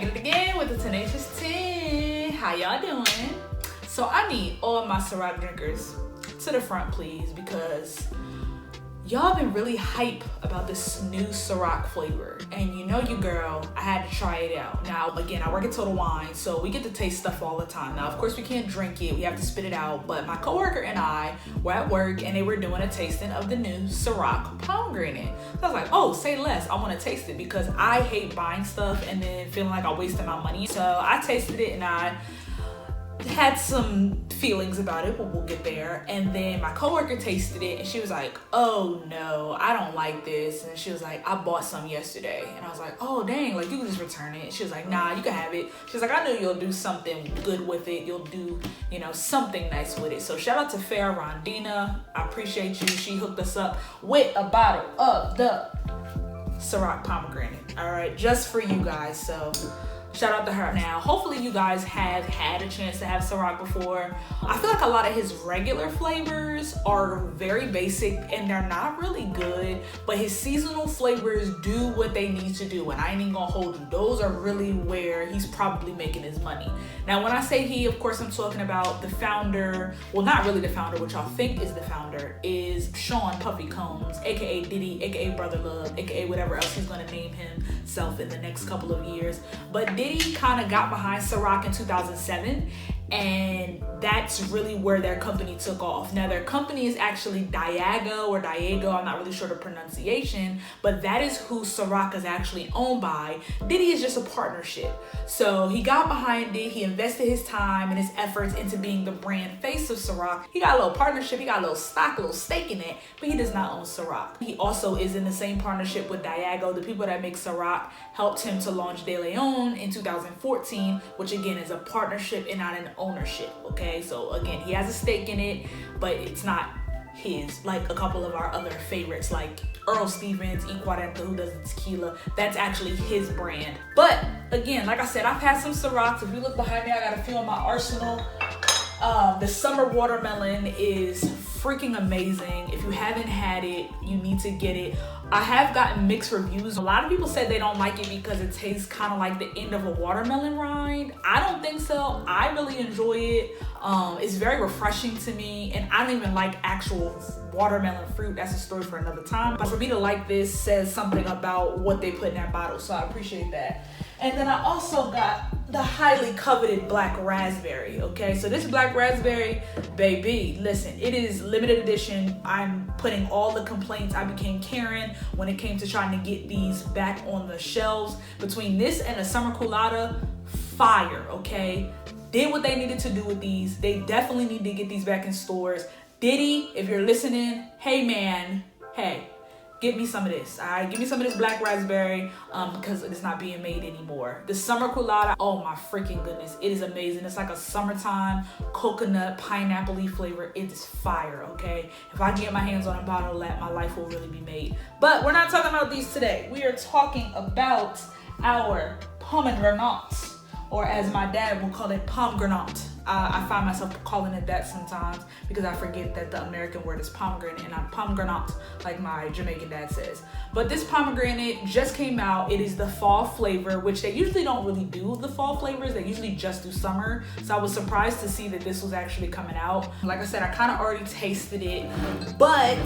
Back at it again with the Tenacious 10. How y'all doing? So I need all my Ciroc drinkers to the front, please, because y'all been really hype about this new Ciroc flavor. And you know you girl, I had to try it out. Now, again, I work at Total Wine, so we get to taste stuff all the time. Now, of course, we can't drink it. We have to spit it out. But my coworker and I were at work, and they were doing a tasting of the new Ciroc Pomegranate. So I was like, oh, say less. I want to taste it because I hate buying stuff and then feeling like I'm wasting my money. So I tasted it, and I had some feelings about it, but we'll get there. And then my coworker tasted it and she was like, oh no, I don't like this. And she was like, I bought some yesterday. And I was like, oh dang, like you can just return it. She was like, nah, you can have it. She was like, I know you'll do something good with it. You'll do, you know, something nice with it. So shout out to Fair Rondina. I appreciate you. She hooked us up with a bottle of the Ciroc Pomegranate. All right, just for you guys. So shout out to her. Now, hopefully you guys have had a chance to have Ciroc before. I feel like a lot of his regular flavors are very basic and they're not really good, but his seasonal flavors do what they need to do. And I ain't even gonna hold you. Those are really where he's probably making his money. Now, when I say he, of course, I'm talking about the founder. Well, not really the founder, which y'all think is the founder, is Sean Puffy Combs, aka Diddy, aka Brother Love, aka whatever else he's gonna name himself in the next couple of years. But Diddy kind of got behind Ciroc in 2007, and that's really where their company took off. Now, their company is actually Diageo, I'm not really sure the pronunciation, but that is who Ciroc is actually owned by. Diddy is just a partnership. So he got behind it, he invested his time and his efforts into being the brand face of Ciroc. He got a little partnership, he got a little stock, a little stake in it, but he does not own Ciroc. He also is in the same partnership with Diageo. The people that make Ciroc helped him to launch De Leon in 2014, which again is a partnership and not an ownership, okay? So again, he has a stake in it, but it's not his, like a couple of our other favorites like Earl Stevens, Ecuador, who does the tequila. That's actually his brand. But again, like I said, I've had some Cirocs. If you look behind me, I got a few in my arsenal. The summer watermelon is freaking amazing. If you haven't had it, you need to get it. I have gotten mixed reviews. A lot of people said they don't like it because it tastes kind of like the end of a watermelon rind. I don't think so. I really enjoy it. It's very refreshing to me, and I don't even like actual watermelon fruit. That's a story for another time. But for me to like this says something about what they put in that bottle, so I appreciate that. And then I also got the highly coveted black raspberry, okay? So this black raspberry, baby, listen, it is limited edition. I'm putting all the complaints I became Karen when it came to trying to get these back on the shelves. Between this and a summer colada, fire, okay? Did what they needed to do with these. They definitely need to get these back in stores. Diddy, if you're listening, hey man, hey, get me some of this, all right? Give me some of this black raspberry because it's not being made anymore. The summer colada, oh my freaking goodness, it is amazing. It's like a summertime coconut pineapple-y flavor. It is fire, okay? If I can get my hands on a bottle of that, my life will really be made. But we're not talking about these today. We are talking about our pomegranates, or as my dad will call it, pomegranate. I find myself calling it that sometimes because I forget that the American word is pomegranate and I'm pomegranate like my Jamaican dad says. But this pomegranate just came out. It is the fall flavor, which they usually don't really do the fall flavors. They usually just do summer. So I was surprised to see that this was actually coming out. Like I said, I kind of already tasted it, but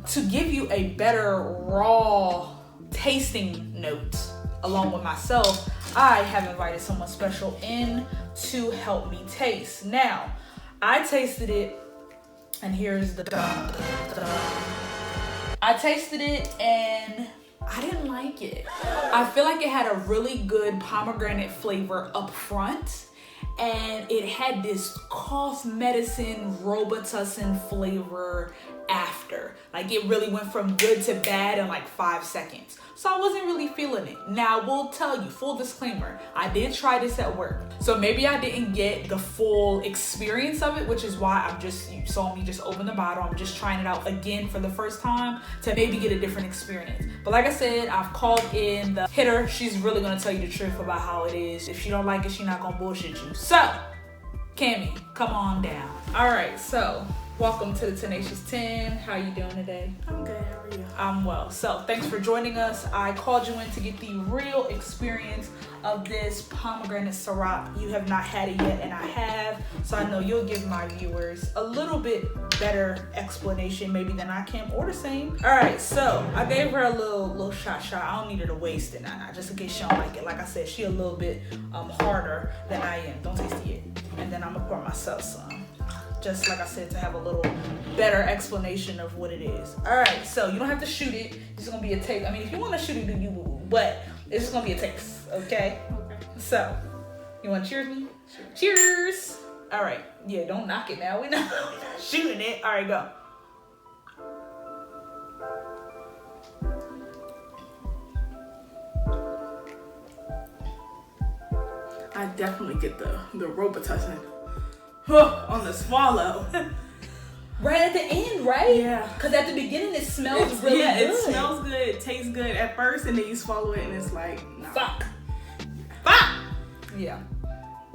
to give you a better raw tasting note along with myself, I have invited someone special in to help me taste. Now, I tasted it, and here's the I tasted it and I didn't like it. I feel like it had a really good pomegranate flavor up front, and it had this cough medicine Robitussin flavor after. Like it really went from good to bad in like 5 seconds. So I wasn't really feeling it. Now, I will tell you, full disclaimer, I did try this at work. So maybe I didn't get the full experience of it, which is why you saw me just open the bottle. I'm just trying it out again for the first time to maybe get a different experience. But like I said, I've called in the hitter. She's really gonna tell you the truth about how it is. If she don't like it, she's not gonna bullshit you. So, Cammy, come on down. All right, so Welcome to the Tenacious 10. How you doing today? I'm good. How are you? I'm well. So thanks for joining us. I called you in to get the real experience of this pomegranate Ciroc. You have not had it yet, and I have. So I know you'll give my viewers a little bit better explanation maybe than I can, or the same. All right, so I gave her a little shot. I don't need her to waste it now, just in case she don't like it. Like I said, she a little bit harder than I am. Don't taste it yet. And then I'm gonna pour myself some. Just like I said, to have a little better explanation of what it is. All right, so you don't have to shoot it. It's just gonna be a taste. I mean, if you want to shoot it, then you will. But it's just gonna be a taste, okay? Okay. So, you want to cheers me? Sure. Cheers. All right. Yeah, don't knock it now. We're not shooting it. All right, go. I definitely get the Robitussin on the swallow. Right at the end, right? Yeah. Because at the beginning it smells really good. It smells good. It tastes good at first, and then you swallow it, and it's like, nah. Fuck. Yeah.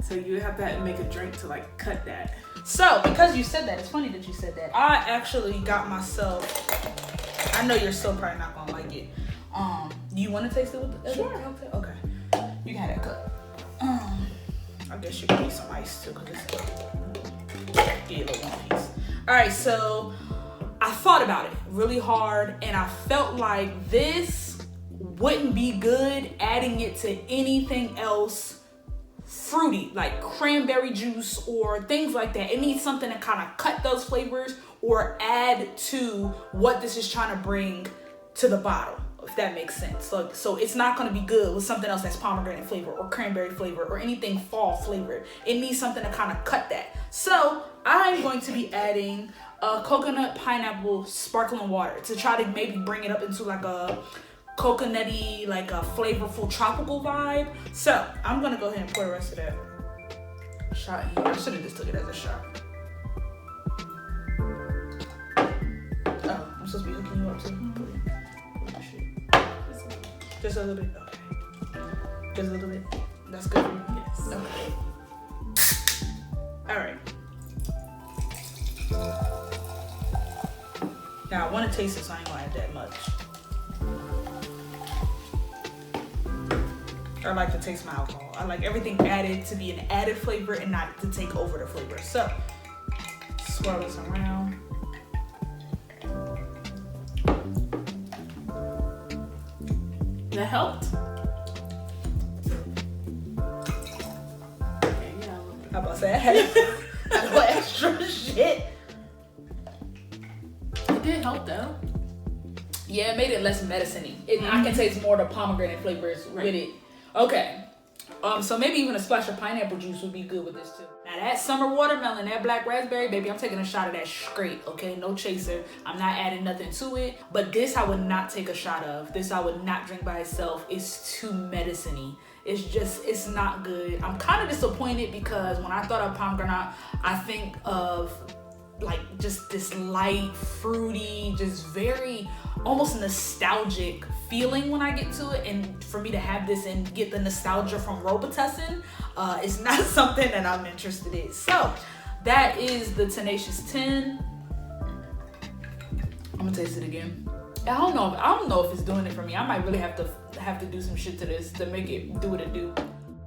So you have to make a drink to like cut that. So, because you said that, it's funny that you said that. I actually got myself, I know you're still probably not gonna like it. Do you want to taste it with the Sure. Okay. You can have that cup. I guess you can need some ice too, because it's get a little one piece. All right, so I thought about it really hard, and I felt like this wouldn't be good adding it to anything else fruity, like cranberry juice or things like that. It needs something to kind of cut those flavors or add to what this is trying to bring to the bottle, if that makes sense. So it's not going to be good with something else that's pomegranate flavor or cranberry flavor or anything fall flavored. It needs something to kind of cut that. So I'm going to be adding coconut pineapple sparkling water to try to maybe bring it up into like a coconutty, like a flavorful tropical vibe. So I'm gonna go ahead and pour the rest of that shot in here. I should have just took it as a shot. Oh, I'm supposed to be hooking you up too. Put your shit. Just a little bit. Okay. Just a little bit. That's good. Yes. Okay. All right. Now I want to taste it, so I ain't gonna add that much. I like to taste my alcohol. I like everything added to be an added flavor and not to take over the flavor. So, swirl this around. That helped. Okay, yeah, a little bit. How about that? I had a little extra shit. It did help though. Yeah, it made it less medicine-y. I can taste more of the pomegranate flavors with it. Okay. So maybe even a splash of pineapple juice would be good with this too. Now that summer watermelon, that black raspberry, baby, I'm taking a shot of that straight, okay? No chaser. I'm not adding nothing to it. But this I would not take a shot of. This I would not drink by itself. It's too medicine-y. It's not good. I'm kind of disappointed because when I thought of pomegranate, I think of like just this light, fruity, just very almost nostalgic feeling when I get to it. And for me to have this and get the nostalgia from Robitussin, it's not something that I'm interested in. So that is the Tenacious 10. I'm gonna taste it again. I don't know if it's doing it for me. I might really have to do some shit to this to make it do what it do.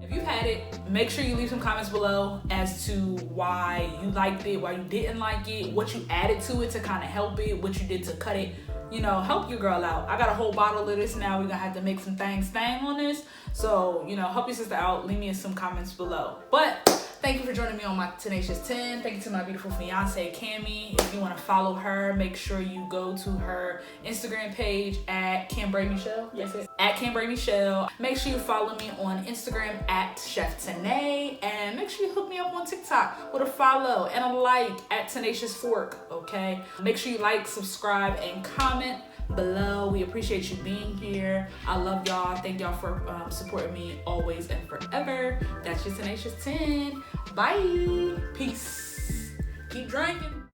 If you've had it, make sure you leave some comments below as to why you liked it, why you didn't like it, what you added to it to kind of help it, what you did to cut it. You know, help your girl out. I got a whole bottle of this now. We're gonna have to make some things stand on this. So, you know, help your sister out. Leave me some comments below. But thank you for joining me on my Tenacious 10. Thank you to my beautiful fiance, Cammy. If you want to follow her, make sure you go to her Instagram page at Cambray Michelle. Yes. At Cambray Michelle. Make sure you follow me on Instagram at Chef Tanae. And make sure you hook me up on TikTok with a follow and a like at Tenacious Fork, okay? Make sure you like, subscribe, and comment below. We appreciate you being here. I love y'all. Thank y'all for supporting me always and forever. That's your Tenacious 10. Bye. Peace. Keep drinking.